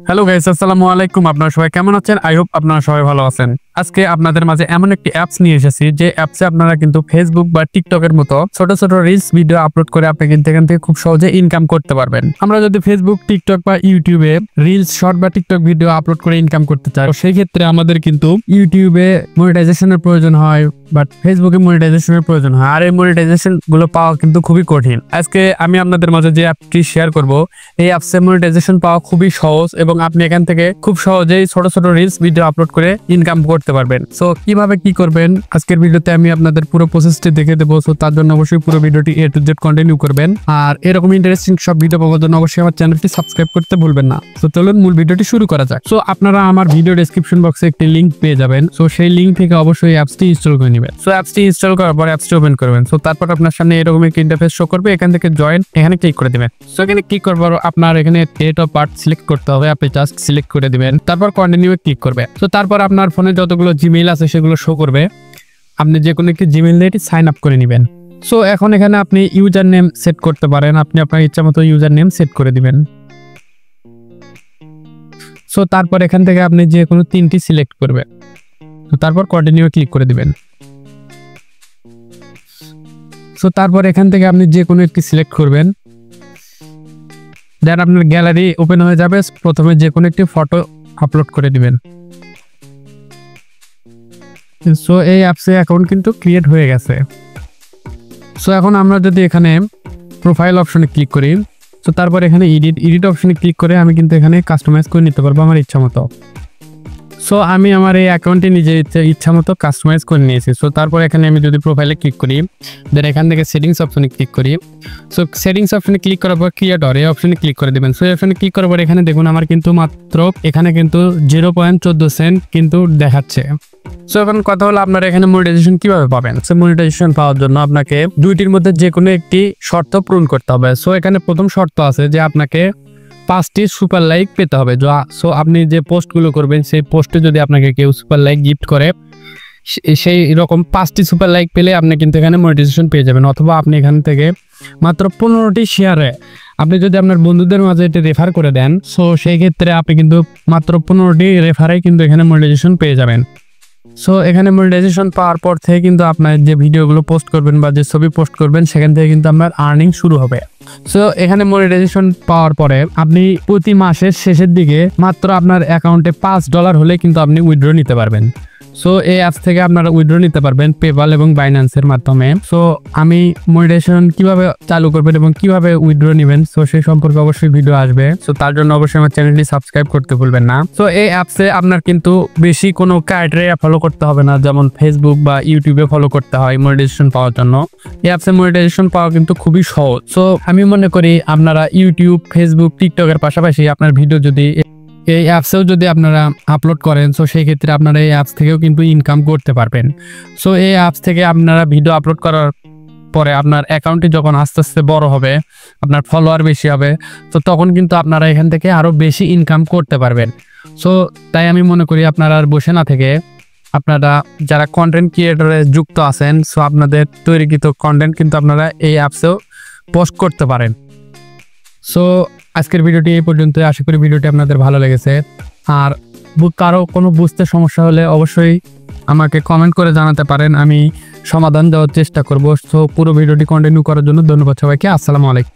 Hello guys, আসসালামু আলাইকুম। আপনারা সবাই কেমন আছেন? আই হোপ আপনারা সবাই ভালো আছেন। আজকে আপনাদের মাঝে এমন একটি অ্যাপস নিয়ে এসেছি যে অ্যাপসে আপনারা কিন্তু ফেসবুক বা টিকটকের মতো ছোট ছোট রিলস ভিডিও আপলোড করে আপনি কিন্তু এখান থেকে খুব সহজে ইনকাম করতে পারবেন। আমরা যদি ফেসবুক, টিকটক বা ইউটিউবে রিলস, শর্ট বা টিকটক ভিডিও আপলোড করে ইনকাম করতে চাই, তো সেই ক্ষেত্রে আমাদের কিন্তু ইউটিউবে মনিটাইজেশনের প্রয়োজন হয়, বাট ফেসবুকে মনিটাইজেশনের প্রয়োজন হয়। আর এই মনিটাইজেশন গুলো পাওয়া কিন্তু খুবই কঠিন। আজকে আমি আপনাদের মাঝে যে অ্যাপটি শেয়ার করব, এই অ্যাপসে মনিটাইজেশন পাওয়া খুবই সহজ এবং আপনি এখান থেকে খুব সহজেই ছোট ছোট রিলস ভিডিও আপলোড করে ইনকাম করতে পারবেন। সো কিভাবে কি করবেন আজকের ভিডিওতে আমি আপনাদের পুরো প্রসেসটি দেখে দেবো। সো তার জন্য অবশ্যই পুরো ভিডিওটি A to Z কন্টিনিউ করবেন। আর এরকম ইন্টারেস্টিং সব ভিডিও পাওয়ার জন্য অবশ্যই আমার চ্যানেলটি সাবস্ক্রাইব করতে ভুলবেন না। সো চলুন মূল ভিডিওটি শুরু করা যাক। সো আপনারা আমার ভিডিও ডেসক্রিপশন বক্সে একটি লিংক পেয়ে যাবেন। সো সেই লিংক থেকে অবশ্যই অ্যাপসটি ইনস্টল করে নেবেন। সো অ্যাপসটি ইনস্টল করার পর অ্যাপসটি ওপেন করবেন। সো তারপর আপনার সামনে এরকম একটি ইন্টারফেস শো করবে। এখান থেকে জয়েন এখানে ক্লিক করে দিবেন। সো এখানে ক্লিক করার পর আপনার এখানে ডেট অফ বার্থ সিলেক্ট করতে হবে। আপনি জাস্ট সিলেক্ট করে দিবেন, তারপর কন্টিনিউ ক্লিক করবে। সো তারপর আপনার ফোনে যতগুলো জিমেইল আছে সেগুলো শো করবে। আপনি যে কোনো একটি জিমেইল দিয়ে সাইন আপ করে নেবেন। সো এখন এখানে আপনি ইউজার নেম সেট করতে পারেন। আপনি আপনার ইচ্ছা মতো ইউজার নেম সেট করে দিবেন। সো তারপর এখান থেকে আপনি যে কোনো তিনটি সিলেক্ট করবেন। তো তারপর কন্টিনিউ ক্লিক করে দিবেন। সো তারপর এখান থেকে আপনি যে কোনো একটি সিলেক্ট করবেন। দেন আপনার গ্যালারি ওপেন হয়ে যাবে। প্রথমে যে কোনো একটি ফটো আপলোড করে দিবেন। সো এই অ্যাপসে অ্যাকাউন্ট কিন্তু ক্রিয়েট হয়ে গেছে। সো এখন আমরা যদি এখানে প্রোফাইল অপশনে ক্লিক করি, তো তারপর এখানে এডিট অপশনে ক্লিক করে আমি কিন্তু এখানে কাস্টমাইজ করে নিতে পারবো আমার ইচ্ছা মতো। সো আমি আমার এই অ্যাকাউন্টে নিজের ইচ্ছা মতো কাস্টমাইজ করে নিয়েছি। সো তারপর এখানে আমি যদি প্রোফাইলে ক্লিক করি, দেন এখান থেকে সেটিংস অপশনে ক্লিক করি। সো সেটিংস অপশনে ক্লিক করার পর ক্রিয়েটর এই অপশনে ক্লিক করে দেবেন। সো এই অপশনে ক্লিক করার পর এখানে দেখুন আমার কিন্তু মাত্র এখানে কিন্তু 0.14 সেন্ট কিন্তু দেখাচ্ছে। সো এখন কথা হলো আপনারা এখানে মনিটাইজেশন কিভাবে পাবেন। সো মনিটাইজেশন পাওয়ার জন্য আপনাকে দুইটির মধ্যে যে কোনো একটি শর্ত পূরণ করতে হবে। সো এখানে প্রথম শর্ত আছে যে আপনাকে 5টি সুপার লাইক পেতে হবে। সো আপনি যে পোস্টগুলো করবেন সেই পোস্টে যদি আপনাকে কেউ সুপার লাইক গিফট করে, সেই রকম 5টি সুপার লাইক পেলে আপনি কিন্তু এখানে মনিটাইজেশন পেয়ে যাবেন। অথবা আপনি এখান থেকে মাত্র 15টি শেয়ারে আপনি যদি আপনার বন্ধুদের মাঝে এটি রেফার করে দেন, সো সেই ক্ষেত্রে আপনি কিন্তু মাত্র 15টি রেফারে কিন্তু এখানে মনিটাইজেশন পেয়ে যাবেন। সো এখানে মনিটাইজেশন পাওয়ার পর থেকে কিন্তু আপনার যে ভিডিওগুলো পোস্ট করবেন বা যে ছবি পোস্ট করবেন সেখান থেকে কিন্তু আপনার আর্নিং শুরু হবে। সো এখানে মনিটাইজেশন পাওয়ার পরে আপনি প্রতি মাসের শেষের দিকে মাত্র আপনার অ্যাকাউন্টে $5 হলে কিন্তু আপনি উইথড্র নিতে পারবেন। সো এই অ্যাপস থেকে আপনারা উইথড্র নিতে পারবেন পেপাল এবং বাইন্যান্সের মাধ্যমে। সো আমি মনিটাইজেশন কিভাবে চালু করবেন এবং কিভাবে উইথড্র নেবেন, সো সেই সম্পর্কে অবশ্যই ভিডিও আসবে। সো তার জন্য অবশ্যই আমার চ্যানেলটি সাবস্ক্রাইব করতে ভুলবেন না। সো এই অ্যাপসে আপনার কিন্তু বেশি কোনো ক্রাইটেরিয়া ফলো করতে হবে না, যেমন ফেসবুক বা ইউটিউবে ফলো করতে হয় মনিটাইজেশন পাওয়ার জন্য। এই অ্যাপসে মনিটাইজেশন পাওয়া কিন্তু খুবই সহজ। সো আমি মনে করি আপনারা ইউটিউব, ফেসবুক, টিকটকের পাশাপাশি আপনার ভিডিও যদি এই অ্যাপসেও যদি আপনারা আপলোড করেন, সো সেই ক্ষেত্রে আপনারা এই অ্যাপস থেকেও কিন্তু ইনকাম করতে পারবেন। সো এই অ্যাপস থেকে আপনারা ভিডিও আপলোড করার পরে আপনার অ্যাকাউন্টটি যখন আস্তে আস্তে বড় হবে, আপনার ফলোয়ার বেশি হবে, তো তখন কিন্তু আপনারা এখান থেকে আরও বেশি ইনকাম করতে পারবেন। সো তাই আমি মনে করি আপনারা আর বসে না থেকে আপনারা যারা কন্টেন্ট ক্রিয়েটরে যুক্ত আছেন, সো আপনাদের তৈরিকৃত কন্টেন্ট কিন্তু আপনারা এই অ্যাপসেও পোস্ট করতে পারেন। সো আজকের ভিডিওটি এই পর্যন্ত। আশা করি ভিডিওটি আপনাদের ভালো লেগেছে। আর কারো কোনো বুঝতে সমস্যা হলে অবশ্যই আমাকে কমেন্ট করে জানাতে পারেন, আমি সমাধান দেওয়ার চেষ্টা করব। সো পুরো ভিডিওটি কন্টিনিউ করার জন্য ধন্যবাদ সবাইকে। আসসালামু আলাইকুম।